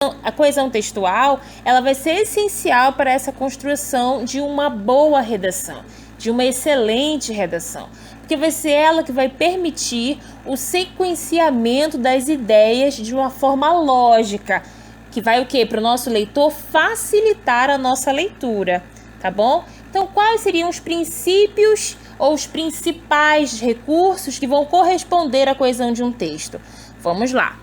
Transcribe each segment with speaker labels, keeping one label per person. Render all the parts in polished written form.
Speaker 1: A coesão textual, ela vai ser essencial para essa construção de uma boa redação, de uma excelente redação, porque vai ser ela que vai permitir o sequenciamento das ideias de uma forma lógica, que vai o quê? Para o nosso leitor facilitar a nossa leitura, tá bom? Então, quais seriam os princípios ou os principais recursos que vão corresponder à coesão de um texto? Vamos lá.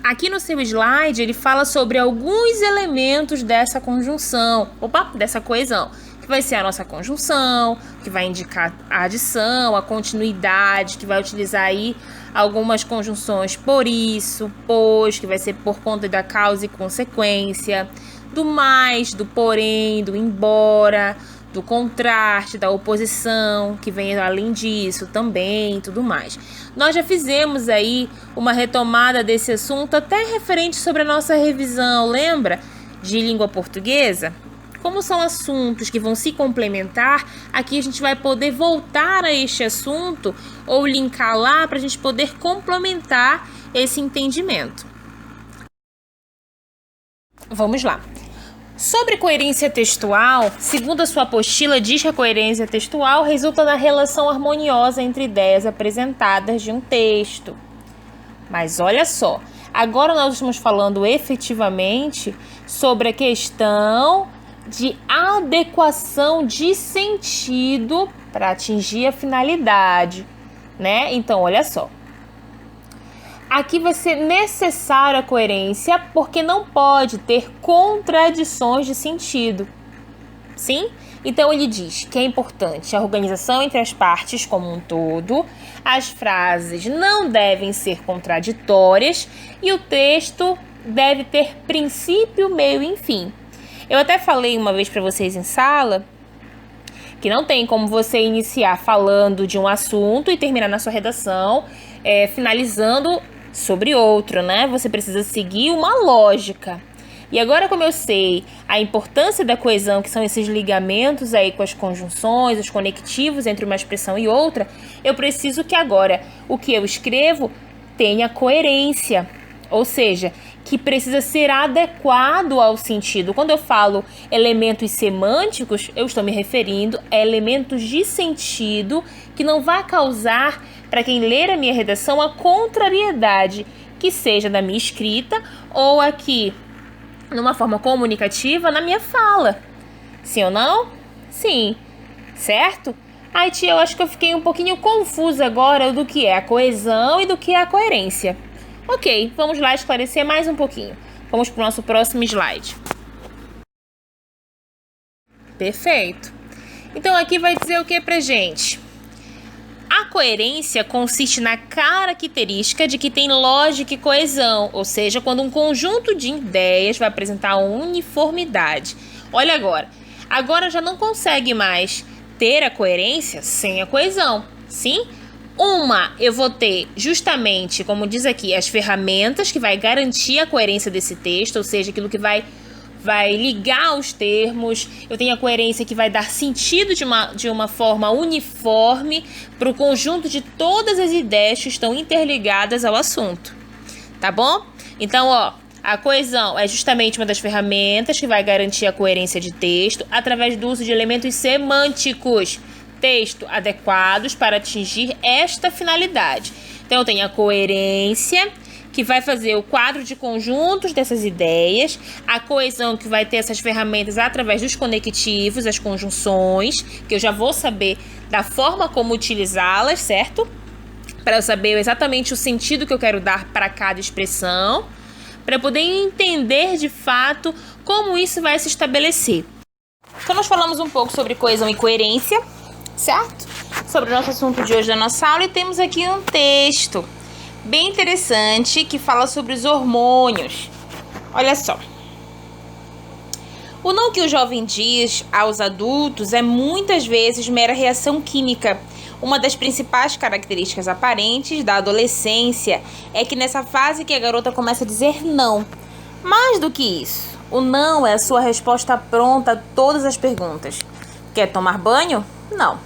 Speaker 1: Aqui no seu slide, ele fala sobre alguns elementos dessa conjunção, dessa coesão, que vai ser a nossa conjunção, que vai indicar a adição, a continuidade, que vai utilizar aí algumas conjunções por isso, pois, que vai ser por conta da causa e consequência, do mais, do porém, do embora, do contraste, da oposição, que vem além disso também, tudo mais. Nós já fizemos aí uma retomada desse assunto até referente sobre a nossa revisão, lembra? De língua portuguesa? Como são assuntos que vão se complementar, aqui a gente vai poder voltar a este assunto ou linkar lá para a gente poder complementar esse entendimento. Vamos lá. Sobre coerência textual, segundo a sua apostila, diz que a coerência textual resulta na relação harmoniosa entre ideias apresentadas de um texto. Mas olha só, agora nós estamos falando efetivamente sobre a questão de adequação de sentido para atingir a finalidade, né? Então, olha só. Aqui vai ser necessária a coerência porque não pode ter contradições de sentido. Sim? Então ele diz que é importante a organização entre as partes como um todo, as frases não devem ser contraditórias e o texto deve ter princípio, meio e fim. Eu até falei uma vez para vocês em sala que não tem como você iniciar falando de um assunto e terminar na sua redação finalizando sobre outro, né? Você precisa seguir uma lógica. E agora, como eu sei a importância da coesão, que são esses ligamentos aí com as conjunções, os conectivos entre uma expressão e outra, eu preciso que agora o que eu escrevo tenha coerência, ou seja, que precisa ser adequado ao sentido. Quando eu falo elementos semânticos, eu estou me referindo a elementos de sentido que não vai causar para quem ler a minha redação a contrariedade, que seja da minha escrita ou aqui, numa forma comunicativa, na minha fala. Sim ou não? Sim. Certo? Ai, tia, eu acho que eu fiquei um pouquinho confusa agora do que é a coesão e do que é a coerência. Ok, vamos lá esclarecer mais um pouquinho. Vamos para o nosso próximo slide. Perfeito. Então, aqui vai dizer o que pra gente? A coerência consiste na característica de que tem lógica e coesão, ou seja, quando um conjunto de ideias vai apresentar uniformidade. Olha agora. Agora já não consegue mais ter a coerência sem a coesão, sim? Eu vou ter justamente, como diz aqui, as ferramentas que vai garantir a coerência desse texto, ou seja, aquilo que vai ligar os termos. Eu tenho a coerência que vai dar sentido de uma forma uniforme para o conjunto de todas as ideias que estão interligadas ao assunto, tá bom? Então, a coesão é justamente uma das ferramentas que vai garantir a coerência de texto através do uso de elementos semânticos, texto adequados para atingir esta finalidade. Então, eu tenho a coerência, que vai fazer o quadro de conjuntos dessas ideias, a coesão, que vai ter essas ferramentas através dos conectivos, as conjunções, que eu já vou saber da forma como utilizá-las, certo? Para eu saber exatamente o sentido que eu quero dar para cada expressão, para poder entender de fato como isso vai se estabelecer. Então, nós falamos um pouco sobre coesão e coerência, certo? Sobre o nosso assunto de hoje da nossa aula, e temos aqui um texto bem interessante que fala sobre os hormônios. Olha só. O não que o jovem diz aos adultos é muitas vezes mera reação química. Uma das principais características aparentes da adolescência é que nessa fase que a garota começa a dizer não. Mais do que isso, o não é a sua resposta pronta a todas as perguntas. Quer tomar banho? Não.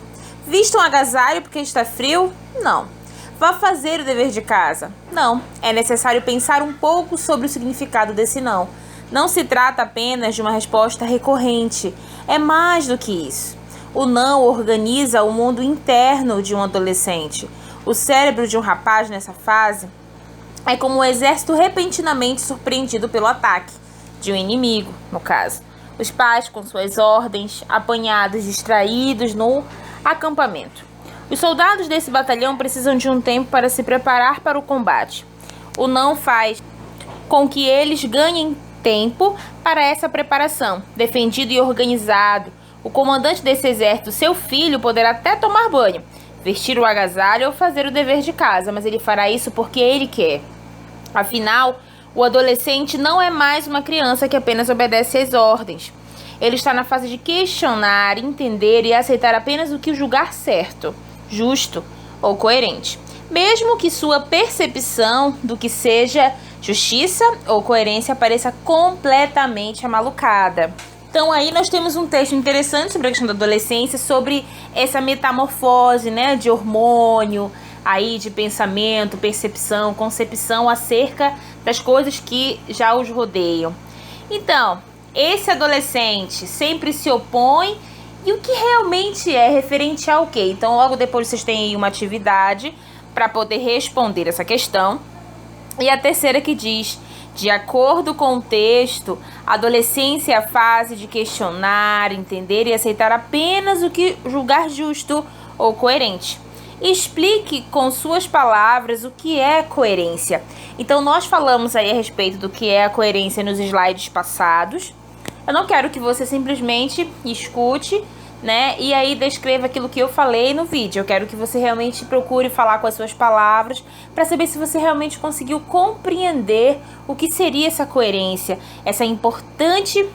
Speaker 1: Vista um agasalho porque está frio? Não. Vá fazer o dever de casa. Não, é necessário pensar um pouco sobre o significado desse não. Não se trata apenas de uma resposta recorrente, é mais do que isso. O não organiza o mundo interno de um adolescente. O cérebro de um rapaz nessa fase é como um exército repentinamente surpreendido pelo ataque de um inimigo, no caso. Os pais com suas ordens, apanhados, distraídos no acampamento. Os soldados desse batalhão precisam de um tempo para se preparar para o combate. O não faz com que eles ganhem tempo para essa preparação. Defendido e organizado, o comandante desse exército, seu filho, poderá até tomar banho, vestir o agasalho ou fazer o dever de casa, mas ele fará isso porque ele quer. Afinal, o adolescente não é mais uma criança que apenas obedece às ordens. Ele está na fase de questionar, entender e aceitar apenas o que julgar certo, justo ou coerente, mesmo que sua percepção do que seja justiça ou coerência pareça completamente amalucada. Então aí nós temos um texto interessante sobre a questão da adolescência, sobre essa metamorfose, né, de hormônio, aí de pensamento, percepção, concepção acerca das coisas que já os rodeiam. Então, esse adolescente sempre se opõe. E o que realmente é referente ao quê? Então, logo depois vocês têm aí uma atividade para poder responder essa questão. E a terceira que diz, de acordo com o texto, a adolescência é a fase de questionar, entender e aceitar apenas o que julgar justo ou coerente. Explique com suas palavras o que é coerência. Então, nós falamos aí a respeito do que é a coerência nos slides passados. Eu não quero que você simplesmente escute, né, e aí descreva aquilo que eu falei no vídeo. Eu quero que você realmente procure falar com as suas palavras para saber se você realmente conseguiu compreender o que seria essa coerência, essa importante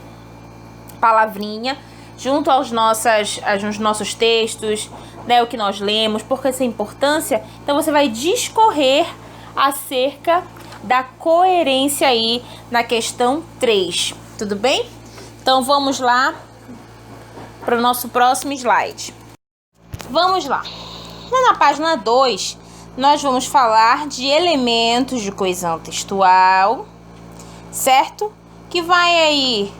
Speaker 1: palavrinha junto aos nossos textos, né, o que nós lemos, porque essa importância. Então você vai discorrer acerca da coerência aí na questão 3, tudo bem? Então, vamos lá para o nosso próximo slide. Vamos lá. Na página 2, nós vamos falar de elementos de coesão textual, certo? Que vai aí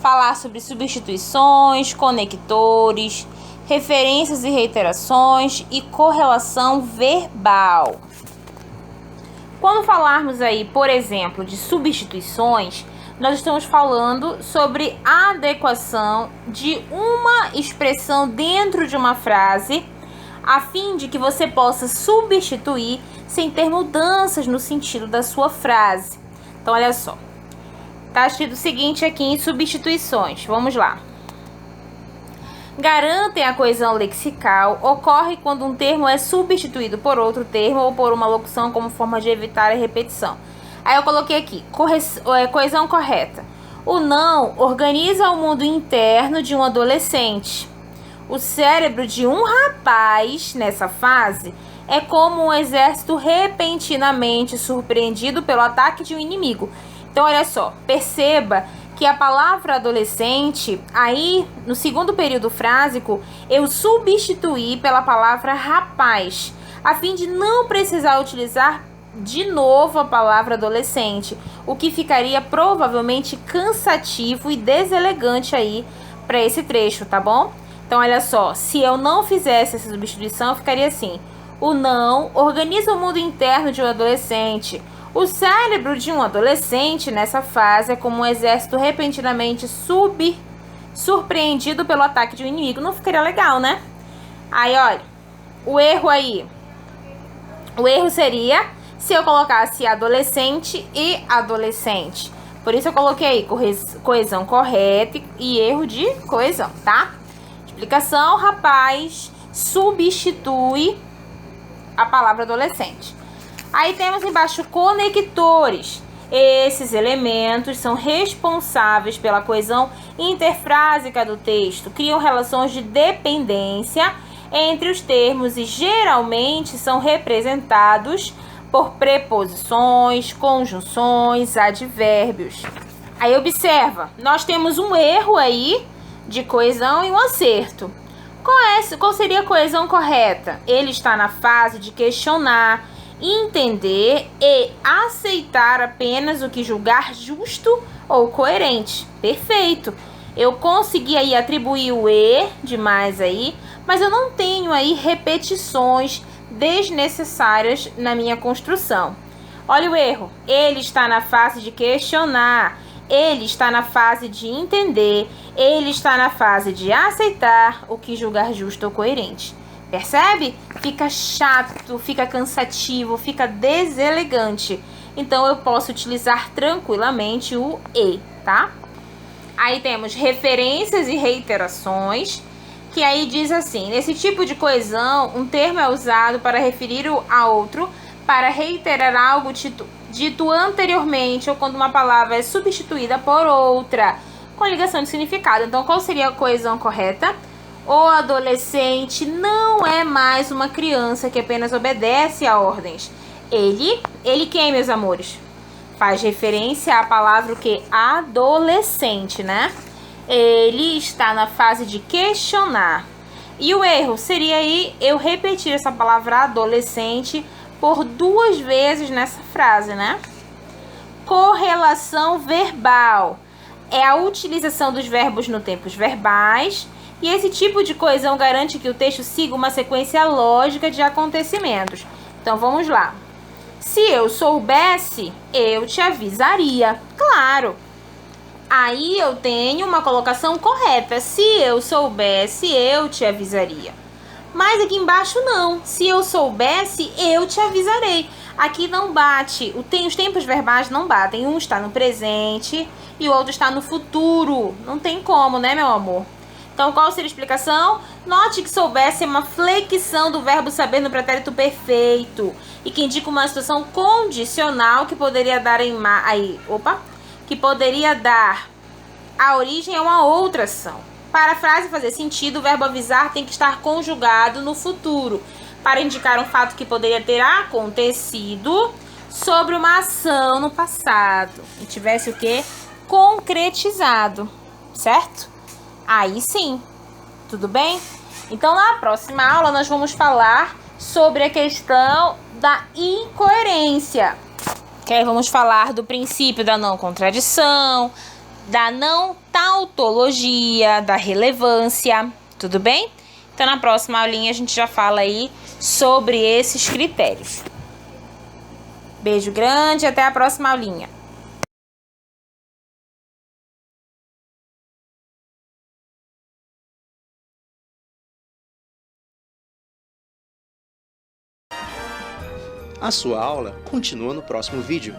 Speaker 1: falar sobre substituições, conectores, referências e reiterações e correlação verbal. Quando falarmos aí, por exemplo, de substituições, nós estamos falando sobre a adequação de uma expressão dentro de uma frase, a fim de que você possa substituir sem ter mudanças no sentido da sua frase. Então, olha só. Está escrito o seguinte aqui em substituições. Vamos lá. Garantem a coesão lexical ocorre quando um termo é substituído por outro termo ou por uma locução como forma de evitar a repetição. Aí eu coloquei aqui, coesão correta. O não organiza o mundo interno de um adolescente. O cérebro de um rapaz, nessa fase, é como um exército repentinamente surpreendido pelo ataque de um inimigo. Então, olha só, perceba que a palavra adolescente, aí, no segundo período frásico, eu substituí pela palavra rapaz, a fim de não precisar utilizar de novo a palavra adolescente, o que ficaria provavelmente cansativo e deselegante aí para esse trecho, tá bom? Então, olha só, se eu não fizesse essa substituição, ficaria assim: o não organiza o mundo interno de um adolescente. O cérebro de um adolescente nessa fase é como um exército repentinamente surpreendido pelo ataque de um inimigo. Não ficaria legal, né? Aí, olha, o erro seria se eu colocasse adolescente e adolescente. Por isso eu coloquei coesão correta e erro de coesão, tá? Explicação: rapaz substitui a palavra adolescente. Aí temos embaixo conectores. Esses elementos são responsáveis pela coesão interfrásica do texto, criam relações de dependência entre os termos e geralmente são representados por preposições, conjunções, advérbios. Aí observa, nós temos um erro aí de coesão e um acerto. Qual seria a coesão correta? Ele está na fase de questionar, entender e aceitar apenas o que julgar justo ou coerente. Perfeito. Eu consegui aí atribuir o E demais aí, mas eu não tenho aí repetições desnecessárias na minha construção. Olha o erro. Ele está na fase de questionar, ele está na fase de entender, ele está na fase de aceitar o que julgar justo ou coerente. Percebe? Fica chato, fica cansativo, fica deselegante. Então, eu posso utilizar tranquilamente o E, tá? Aí temos referências e reiterações, que aí diz assim: nesse tipo de coesão, um termo é usado para referir a outro, para reiterar algo dito anteriormente, ou quando uma palavra é substituída por outra, com ligação de significado. Então, qual seria a coesão correta? O adolescente não é mais uma criança que apenas obedece a ordens. Ele quem, meus amores? Faz referência à palavra o que? Adolescente, né? Ele está na fase de questionar. E o erro seria aí eu repetir essa palavra adolescente por 2 vezes nessa frase, né? Correlação verbal é a utilização dos verbos no tempos verbais, e esse tipo de coesão garante que o texto siga uma sequência lógica de acontecimentos. Então vamos lá. Se eu soubesse, eu te avisaria. Claro. Aí eu tenho uma colocação correta. Se eu soubesse, eu te avisaria. Mas aqui embaixo não. Se eu soubesse, eu te avisarei. Aqui não bate. Os tempos verbais não batem. Um está no presente e o outro está no futuro. Não tem como, né, meu amor? Então, qual seria a explicação? Note que soubesse é uma flexão do verbo saber no pretérito perfeito e que indica uma situação condicional que poderia dar que poderia dar a origem a uma outra ação. Para a frase fazer sentido, o verbo avisar tem que estar conjugado no futuro, para indicar um fato que poderia ter acontecido sobre uma ação no passado e tivesse o quê? Concretizado, certo? Aí sim, tudo bem? Então, na próxima aula, nós vamos falar sobre a questão da incoerência. Que aí vamos falar do princípio da não contradição, da não tautologia, da relevância, tudo bem? Então, na próxima aulinha, a gente já fala aí sobre esses critérios. Beijo grande e até a próxima aulinha.
Speaker 2: A sua aula continua no próximo vídeo.